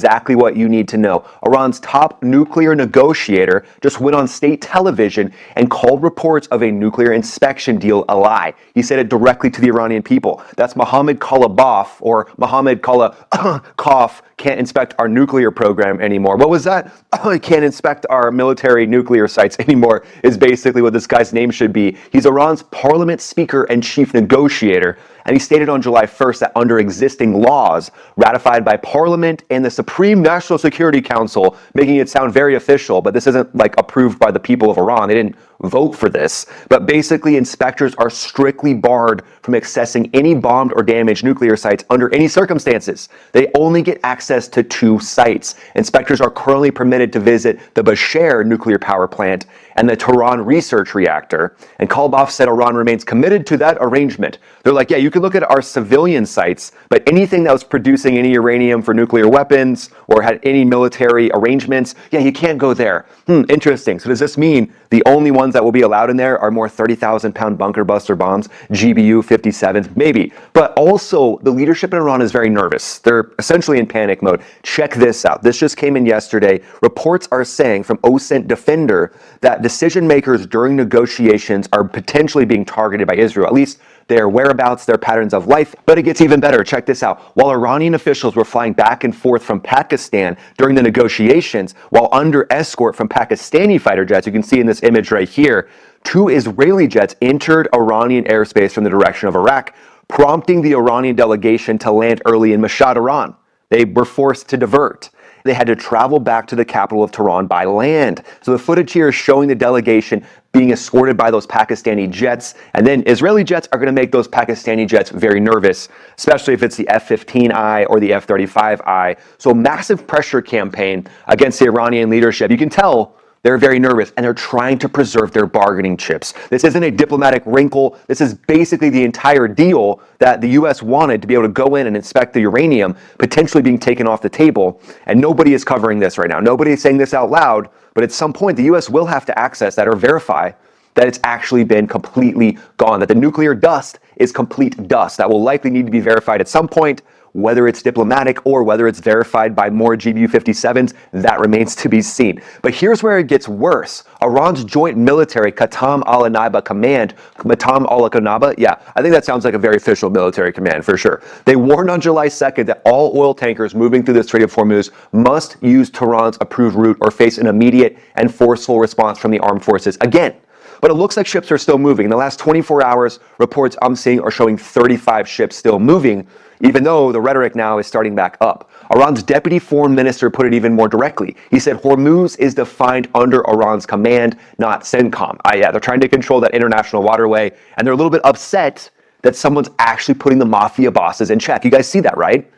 exactly what you need to know. Iran's top nuclear negotiator just went on state television and called reports of a nuclear inspection deal a lie. He said it directly to the Iranian people. That's Mohammed Kalabaf, or Mohammed Kalakov, can't inspect our nuclear program anymore. What was that? He can't inspect our military nuclear sites anymore, is basically what this guy's name should be. He's Iran's parliament speaker and chief negotiator, and he stated on July 1st that under existing laws ratified by Parliament and the Supreme National Security Council, making it sound very official, but this isn't like approved by the people of Iran. They didn't vote for this. But basically, inspectors are strictly barred from accessing any bombed or damaged nuclear sites under any circumstances. They only get access to 2 sites. Inspectors are currently permitted to visit the Bushehr nuclear power plant and the Tehran research reactor. And Kalbaf said Iran remains committed to that arrangement. They're like, yeah, you can look at our civilian sites, but anything that was producing any uranium for nuclear weapons or had any military arrangements, yeah, you can't go there. Interesting. So does this mean the only ones that will be allowed in there are more 30,000-pound bunker buster bombs, GBU 57s? Maybe. But also, the leadership in Iran is very nervous. They're essentially in panic mode. Check this out. This just came in yesterday. Reports are saying from OSINT Defender that decision makers during negotiations are potentially being targeted by Israel, at least their whereabouts, their patterns of life. But it gets even better. Check this out. While Iranian officials were flying back and forth from Pakistan during the negotiations, while under escort from Pakistani fighter jets, you can see in this image right here, 2 Israeli jets entered Iranian airspace from the direction of Iraq, prompting the Iranian delegation to land early in Mashhad, Iran. They were forced to divert. They had to travel back to the capital of Tehran by land. So the footage here is showing the delegation being escorted by those Pakistani jets. And then Israeli jets are going to make those Pakistani jets very nervous, especially if it's the F-15I or the F-35I. So massive pressure campaign against the Iranian leadership. You can tell they're very nervous, and they're trying to preserve their bargaining chips. This isn't a diplomatic wrinkle. This is basically the entire deal that the U.S. wanted to be able to go in and inspect the uranium potentially being taken off the table. And nobody is covering this right now. Nobody is saying this out loud, but at some point, the U.S. will have to access that or verify that it's actually been completely gone, that the nuclear dust is complete dust. That will likely need to be verified at some point. Whether it's diplomatic or whether it's verified by more GBU 57s, that remains to be seen. But here's where it gets worse. Iran's joint military Qatam al-Anaba command, Qatam al-Anaba, yeah, I think that sounds like a very official military command for sure. They warned on July 2nd that all oil tankers moving through the Strait of Hormuz must use Tehran's approved route or face an immediate and forceful response from the armed forces again. But it looks like ships are still moving. In the last 24 hours, reports I'm seeing are showing 35 ships still moving, even though the rhetoric now is starting back up. Iran's deputy foreign minister put it even more directly. He said Hormuz is defined under Iran's command, not CENTCOM. Yeah, they're trying to control that international waterway, and they're a little bit upset that someone's actually putting the mafia bosses in check. You guys see that, right?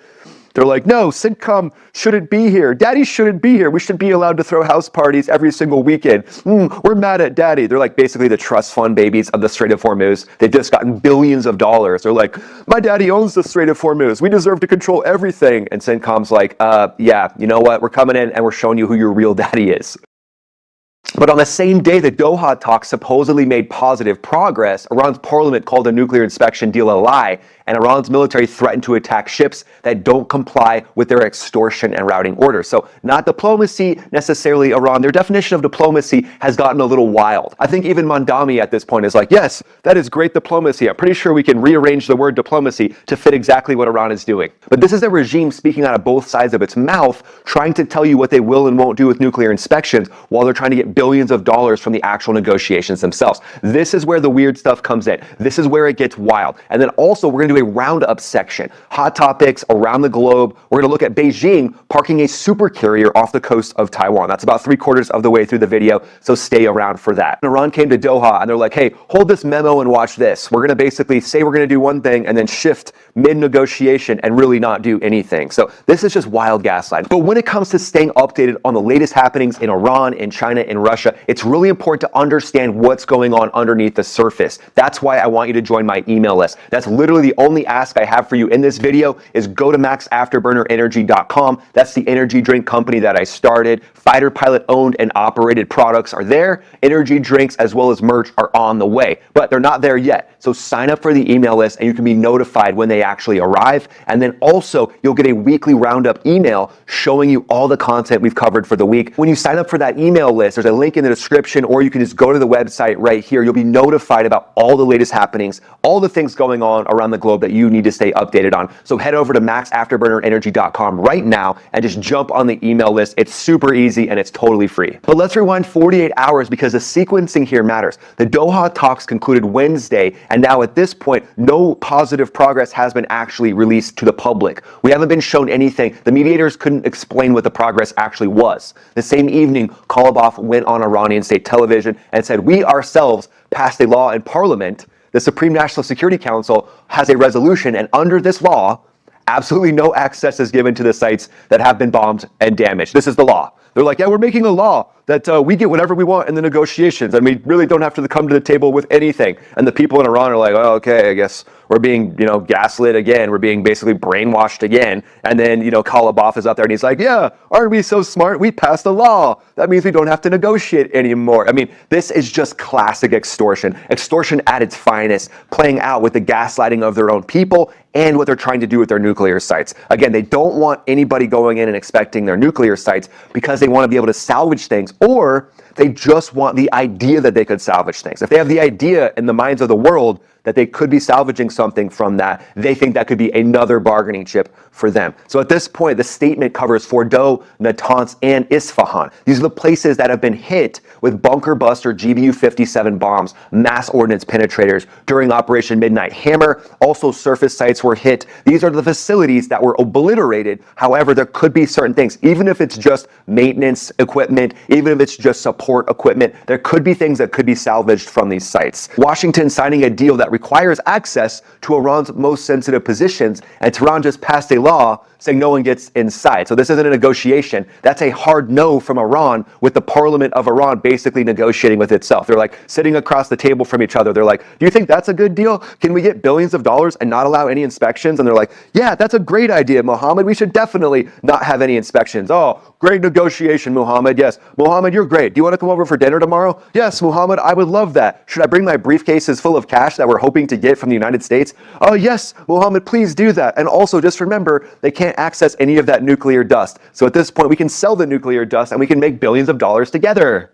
They're like, no, CENTCOM shouldn't be here. Daddy shouldn't be here. We should be allowed to throw house parties every single weekend. We're mad at Daddy. They're like basically the trust fund babies of the Strait of Hormuz. They've just gotten billions of dollars. They're like, my daddy owns the Strait of Hormuz. We deserve to control everything. And CENTCOM's like, yeah, you know what? We're coming in and we're showing you who your real daddy is. But on the same day the Doha talks supposedly made positive progress, Iran's parliament called a nuclear inspection deal a lie, and Iran's military threatened to attack ships that don't comply with their extortion and routing orders. So not diplomacy necessarily, Iran. Their definition of diplomacy has gotten a little wild. I think even Mandami at this point is like, yes, that is great diplomacy. I'm pretty sure we can rearrange the word diplomacy to fit exactly what Iran is doing. But this is a regime speaking out of both sides of its mouth, trying to tell you what they will and won't do with nuclear inspections while they're trying to get billions of dollars from the actual negotiations themselves. This is where the weird stuff comes in. This is where it gets wild. And then also we're going to do a roundup section. Hot topics around the globe. We're going to look at Beijing parking a super carrier off the coast of Taiwan. That's about 3/4 of the way through the video, so stay around for that. Iran came to Doha and they're like, hey, hold this memo and watch this. We're going to basically say we're going to do one thing and then shift mid-negotiation and really not do anything. So this is just wild gaslighting. But when it comes to staying updated on the latest happenings in Iran, in China, in Russia. It's really important to understand what's going on underneath the surface. That's why I want you to join my email list. That's literally the only ask I have for you in this video is go to maxafterburnerenergy.com. That's the energy drink company that I started. Fighter pilot owned and operated products are there. Energy drinks as well as merch are on the way, but they're not there yet. So sign up for the email list and you can be notified when they actually arrive. And then also you'll get a weekly roundup email showing you all the content we've covered for the week. When you sign up for that email list, there's a link in the description, or you can just go to the website right here. You'll be notified about all the latest happenings, all the things going on around the globe that you need to stay updated on. So head over to maxafterburnerenergy.com right now and just jump on the email list. It's super easy and it's totally free. But let's rewind 48 hours because the sequencing here matters. The Doha talks concluded Wednesday, and now at this point, no positive progress has been actually released to the public. We haven't been shown anything. The mediators couldn't explain what the progress actually was. The same evening, Kalibov went on Iranian state television and said, "We ourselves passed a law in parliament. The Supreme National Security Council has a resolution, and under this law, absolutely no access is given to the sites that have been bombed and damaged. This is the law." They're like, yeah, we're making a law that we get whatever we want in the negotiations, and we really don't have to come to the table with anything. And the people in Iran are like, oh, okay, I guess we're being, gaslit again. We're being basically brainwashed again. And then, Kalibov is up there and he's like, yeah, aren't we so smart? We passed a law. That means we don't have to negotiate anymore. I mean, this is just classic extortion. Extortion at its finest, playing out with the gaslighting of their own people and what they're trying to do with their nuclear sites. Again, they don't want anybody going in and expecting their nuclear sites because they want to be able to salvage things, or they just want the idea that they could salvage things. If they have the idea in the minds of the world that they could be salvaging something from that, they think that could be another bargaining chip for them. So at this point, the statement covers Fordow, Natanz, and Isfahan. These are the places that have been hit with bunker buster GBU-57 bombs, mass ordnance penetrators during Operation Midnight Hammer. Also, surface sites were hit. These are the facilities that were obliterated. However, there could be certain things, even if it's just maintenance equipment, even if it's just support equipment, there could be things that could be salvaged from these sites. Washington signing a deal that requires access to Iran's most sensitive positions, and Tehran just passed a law saying no one gets inside. So this isn't a negotiation. That's a hard no from Iran, with the parliament of Iran basically negotiating with itself. They're like sitting across the table from each other. They're like, do you think that's a good deal? Can we get billions of dollars and not allow any inspections? And they're like, yeah, that's a great idea, Mohammed. We should definitely not have any inspections. Oh, great negotiation, Mohammed. Yes, Mohammed, you're great. Do you want to come over for dinner tomorrow? Yes, Mohammed, I would love that. Should I bring my briefcases full of cash that we're hoping to get from the United States? Oh, yes, Mohammed, please do that. And also just remember, they can't access any of that nuclear dust. So at this point, we can sell the nuclear dust and we can make billions of dollars together.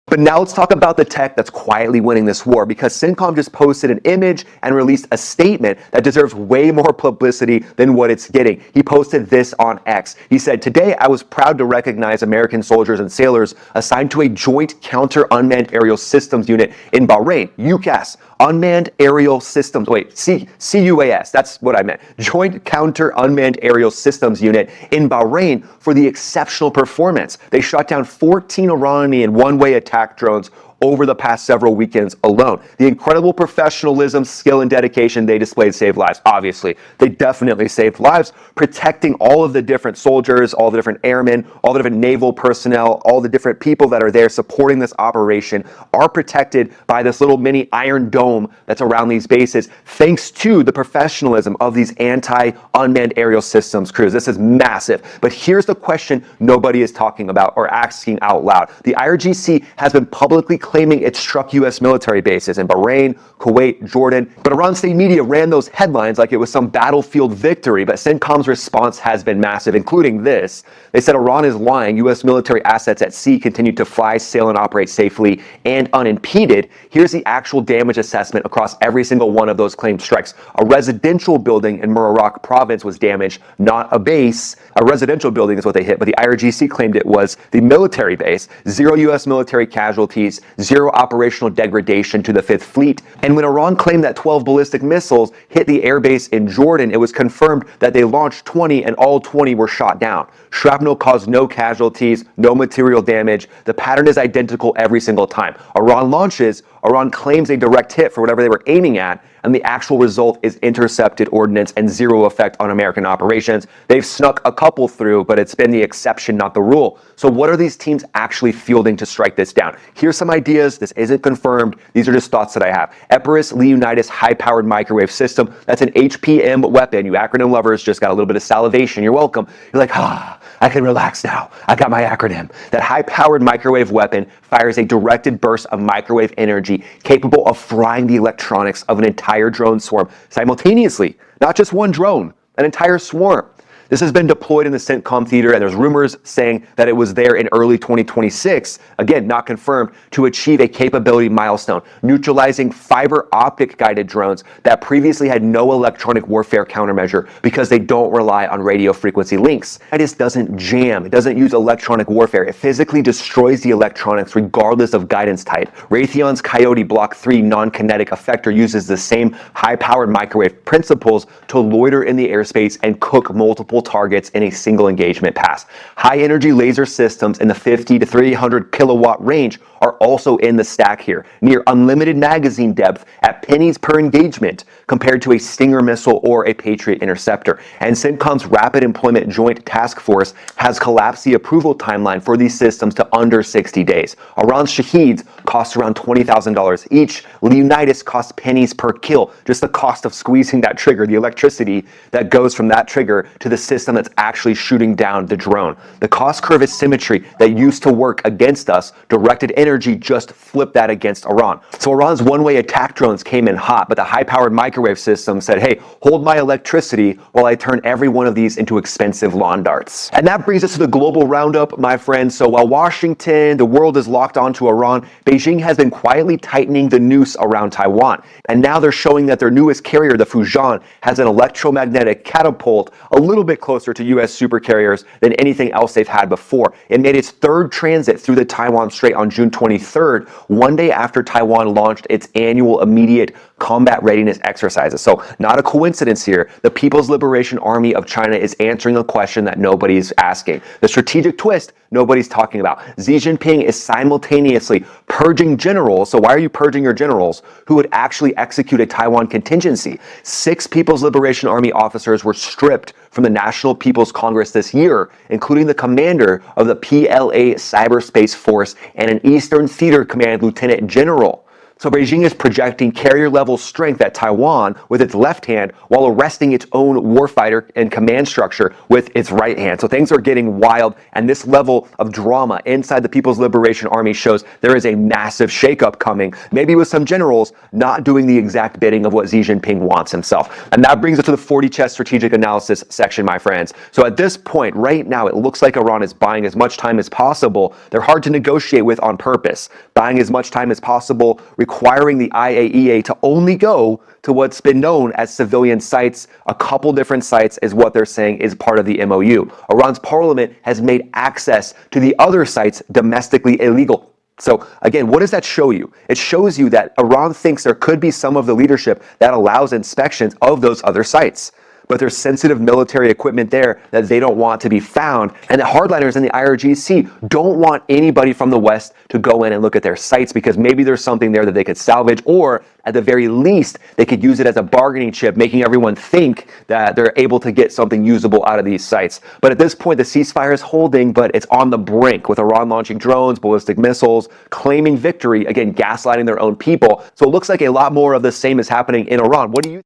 But now let's talk about the tech that's quietly winning this war, because CENTCOM just posted an image and released a statement that deserves way more publicity than what it's getting. He posted this on X. He said, "Today I was proud to recognize American soldiers and sailors assigned to a Joint Counter Unmanned Aerial Systems unit in Bahrain, UCAS, Unmanned Aerial Systems, CUAS, that's what I meant, Joint Counter Unmanned Aerial Systems unit in Bahrain for the exceptional performance. They shot down 14 Iranian one-way attack drones over the past several weekends alone. The incredible professionalism, skill, and dedication they displayed saved lives. Obviously, they definitely saved lives, protecting all of the different soldiers, all the different airmen, all the different naval personnel, all the different people that are there supporting this operation are protected by this little mini iron dome that's around these bases, thanks to the professionalism of these anti-unmanned aerial systems crews. This is massive. But here's the question nobody is talking about or asking out loud. The IRGC has been publicly claiming it struck U.S. military bases in Bahrain, Kuwait, Jordan, but Iran state media ran those headlines like it was some battlefield victory. But CENTCOM's response has been massive, including this. They said Iran is lying. U.S. military assets at sea continue to fly, sail, and operate safely and unimpeded. Here's the actual damage assessment across every single one of those claimed strikes. A residential building in Muraraq province was damaged, not a base. A residential building is what they hit, but the IRGC claimed it was the military base. 0 U.S. military casualties, 0 operational degradation to the 5th Fleet. And when Iran claimed that 12 ballistic missiles hit the airbase in Jordan, it was confirmed that they launched 20 and all 20 were shot down. Shrapnel caused no casualties, no material damage. The pattern is identical every single time. Iran launches, Iran claims a direct hit for whatever they were aiming at, and the actual result is intercepted ordnance and zero effect on American operations. They've snuck a couple through, but it's been the exception, not the rule. So what are these teams actually fielding to strike this down? Here's some ideas. This isn't confirmed. These are just thoughts that I have. Epirus Leonidas high-powered microwave system. That's an HPM weapon. You acronym lovers just got a little bit of salivation. You're welcome. You're like, I can relax now. I got my acronym. That high-powered microwave weapon fires a directed burst of microwave energy capable of frying the electronics of an entire drone swarm simultaneously. Not just one drone, an entire swarm. This has been deployed in the CENTCOM theater, and there's rumors saying that it was there in early 2026, again, not confirmed, to achieve a capability milestone, neutralizing fiber optic guided drones that previously had no electronic warfare countermeasure because they don't rely on radio frequency links. It doesn't jam. It doesn't use electronic warfare. It physically destroys the electronics regardless of guidance type. Raytheon's Coyote Block 3 non-kinetic effector uses the same high-powered microwave principles to loiter in the airspace and cook multiple targets in a single engagement pass. High energy laser systems in the 50 to 300 kilowatt range are also in the stack here, near unlimited magazine depth at pennies per engagement compared to a Stinger missile or a Patriot interceptor. And CENTCOM's Rapid Employment Joint Task Force has collapsed the approval timeline for these systems to under 60 days. Iran's Shaheeds cost around $20,000 each. Leonidas costs pennies per kill. Just the cost of squeezing that trigger, the electricity that goes from that trigger to the system that's actually shooting down the drone. The cost curve asymmetry that used to work against us, directed energy just flipped that against Iran. So Iran's one-way attack drones came in hot, but the high-powered microwave system said, hey, hold my electricity while I turn every one of these into expensive lawn darts. And that brings us to the global roundup, my friends. So while Washington, the world is locked onto Iran, Beijing has been quietly tightening the noose around Taiwan. And now they're showing that their newest carrier, the Fujian, has an electromagnetic catapult a little bit closer to U.S. supercarriers than anything else they've had before. It made its third transit through the Taiwan Strait on June 23rd, one day after Taiwan launched its annual immediate combat readiness exercises. So not a coincidence here. The People's Liberation Army of China is answering a question that nobody's asking. The strategic twist nobody's talking about. Xi Jinping is simultaneously purging generals. So why are you purging your generals who would actually execute a Taiwan contingency? 6 People's Liberation Army officers were stripped from the National People's Congress this year, including the commander of the PLA Cyberspace Force and an Eastern Theater Command Lieutenant General. So Beijing is projecting carrier-level strength at Taiwan with its left hand while arresting its own warfighter and command structure with its right hand. So things are getting wild, and this level of drama inside the People's Liberation Army shows there is a massive shakeup coming, maybe with some generals not doing the exact bidding of what Xi Jinping wants himself. And that brings us to the 40 chess strategic analysis section, my friends. So at this point, right now, it looks like Iran is buying as much time as possible. They're hard to negotiate with on purpose. Buying as much time as possible, requiring the IAEA to only go to what's been known as civilian sites. A couple different sites is what they're saying is part of the MOU. Iran's parliament has made access to the other sites domestically illegal. So again, what does that show you? It shows you that Iran thinks there could be some of the leadership that allows inspections of those other sites. But there's sensitive military equipment there that they don't want to be found. And the hardliners in the IRGC don't want anybody from the West to go in and look at their sites because maybe there's something there that they could salvage, or at the very least, they could use it as a bargaining chip, making everyone think that they're able to get something usable out of these sites. But at this point, the ceasefire is holding, but it's on the brink with Iran launching drones, ballistic missiles, claiming victory, again, gaslighting their own people. So it looks like a lot more of the same is happening in Iran. What do you